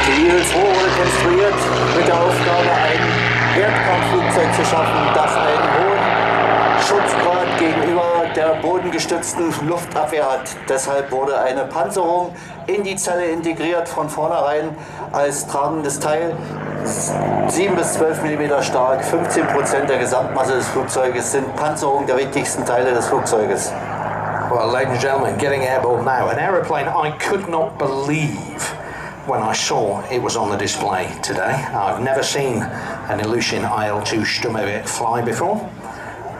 Die Il wurde konstruiert mit der Aufgabe, ein Erdkampfflugzeug zu schaffen, das einen hohen Schutzgrad gegenüber der bodengestützten Luftabwehr hat. Deshalb wurde eine Panzerung in die Zelle integriert, von vornherein als tragendes Teil. 7 bis 12 mm stark, 15% der Gesamtmasse des Flugzeuges sind Panzerung der wichtigsten Teile des Flugzeuges. Well, ladies and gentlemen, getting airborne now. An aeroplane I could not believe when I saw it was on the display today. I've never seen an Ilyushin Il Sturmovik fly before.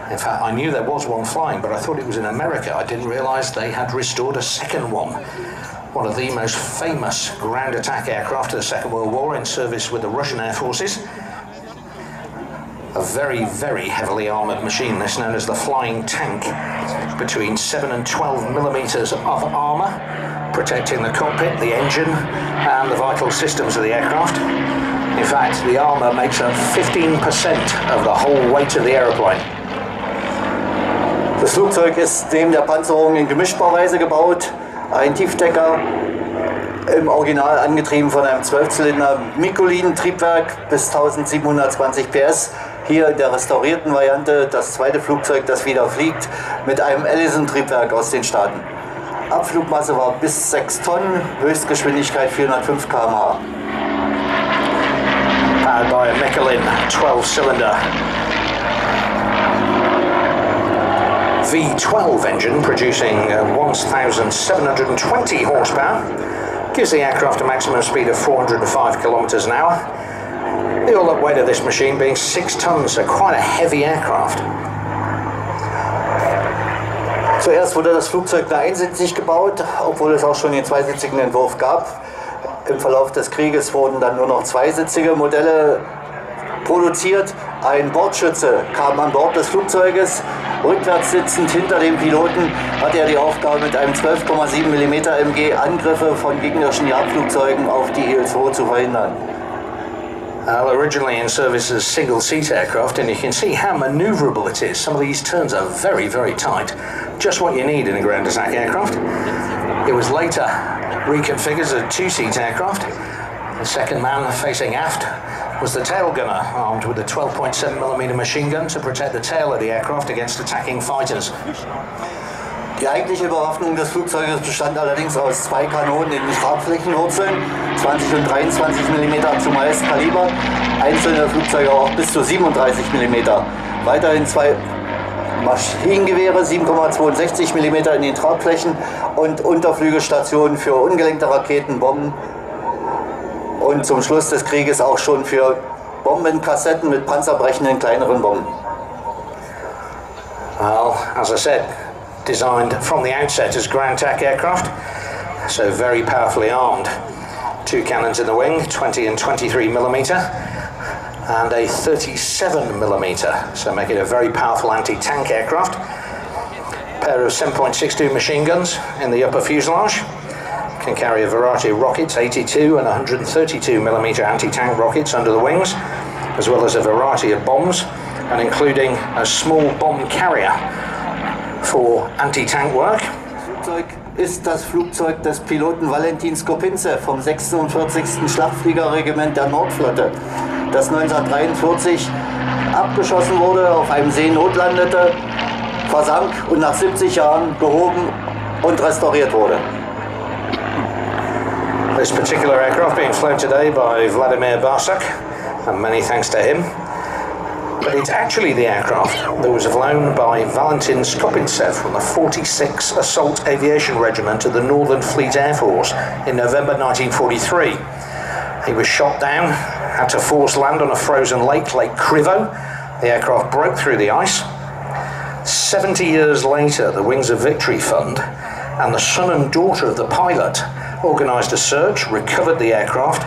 In fact, I knew there was one flying, but I thought it was in America. I didn't realise they had restored a second one. One of the most famous ground attack aircraft of the Second World War, in service with the Russian Air Forces. A very, very heavily armoured machine, this known as the flying tank. Between 7 and 12 millimeters of armour, protecting the cockpit, the engine and the vital systems of the aircraft. In fact, the armour makes up 15% of the whole weight of the aeroplane. Das Flugzeug ist neben der Panzerung in Gemischtbauweise gebaut. Ein Tiefdecker, im Original angetrieben von einem 12-Zylinder Mikulin-Triebwerk bis 1720 PS. Hier in der restaurierten Variante das zweite Flugzeug, das wieder fliegt, mit einem Ellison-Triebwerk aus den Staaten. Abflugmasse war bis 6 Tonnen, Höchstgeschwindigkeit 405 km/h. Powered by a Mikulin 12-cylinder V12 engine producing 1,720 horsepower, gives the aircraft a maximum speed of 405 kilometers an hour. The all-up weight of this machine being 6 tons, so quite a heavy aircraft. Zuerst wurde das Flugzeug nur einsitzig gebaut, obwohl es auch schon den zweisitzigen Entwurf gab. Im Verlauf des Krieges wurden dann nur noch zweisitzige Modelle produziert. Ein Bordschütze kam an Bord des Flugzeuges. Rückwärts sitzend hinter dem Piloten hatte er die Aufgabe, mit einem 12,7 mm MG Angriffe von gegnerischen Jagdflugzeugen auf die Il-2 zu verhindern. Originally in service as single-seat aircraft, and you can see how manoeuvrable it is. Some of these turns are very, very tight. Just what you need in a ground attack aircraft. It was later reconfigured as a 2-seat aircraft. The second man facing aft was the tail gunner, armed with a 12.7 mm machine gun to protect the tail of the aircraft against attacking fighters. Die eigentliche Bewaffnung des Flugzeuges bestand allerdings aus 2 Kanonen in den Tragflächenwurzeln, 20 und 23 mm zumeist Kaliber, einzelne Flugzeuge auch bis zu 37 mm. Weiterhin 2 Maschinengewehre, 7,62 mm in den Tragflächen und Unterflügelstationen für ungelenkte Raketen, Bomben und zum Schluss des Krieges auch schon für Bombenkassetten mit panzerbrechenden kleineren Bomben. Well, as I said, designed from the outset as ground attack aircraft, so very powerfully armed. 2 cannons in the wing, 20 and 23 mm, and a 37 mm, so make it a very powerful anti-tank aircraft. Pair of 7.62 machine guns in the upper fuselage. Can carry a variety of rockets, 82 and 132 mm anti-tank rockets under the wings, as well as a variety of bombs, and including a small bomb carrier for anti-tank work. Das Flugzeug ist das Flugzeug des Piloten Valentin Skopinse vom 46. Schlachtfliegerregiment der Nordflotte, das 1943 abgeschossen wurde, auf einem See notlandete, versank und nach 70 Jahren gehoben und restauriert wurde. This particular aircraft being flown today by Vladimir Barsak, and many thanks to him. But it's actually the aircraft that was flown by Valentin Skopintsev from the 46th Assault Aviation Regiment of the Northern Fleet Air Force in November 1943. He was shot down, had to force land on a frozen lake, Lake Krivo. The aircraft broke through the ice. 70 years later, the Wings of Victory Fund and the son and daughter of the pilot organised a search, recovered the aircraft,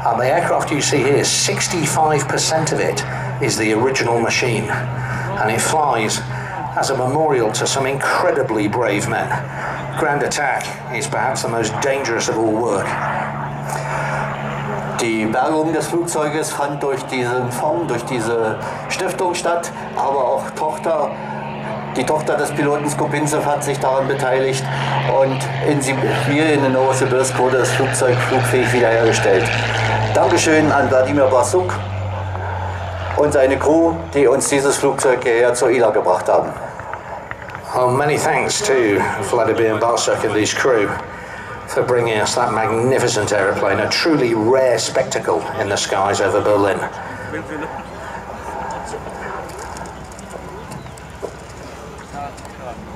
and the aircraft you see here, 65% of it is the original machine, and it flies as a memorial to some incredibly brave men. Ground attack is perhaps the most dangerous of all work. Die Bergung des Flugzeuges fand durch diesen Fonds, durch diese Stiftung statt, aber auch Die Tochter des Piloten Skopintsev hat sich daran beteiligt und in Sibirien in Novosibirsk wurde das Flugzeug flugfähig wiederhergestellt. Dankeschön an Wladimir Barsuk und seine Crew, die uns dieses Flugzeug hierher zur ILA gebracht haben. Well, many thanks to Vladimir Barsuk and his crew for bringing us that magnificent aeroplane, a truly rare spectacle in the skies over Berlin.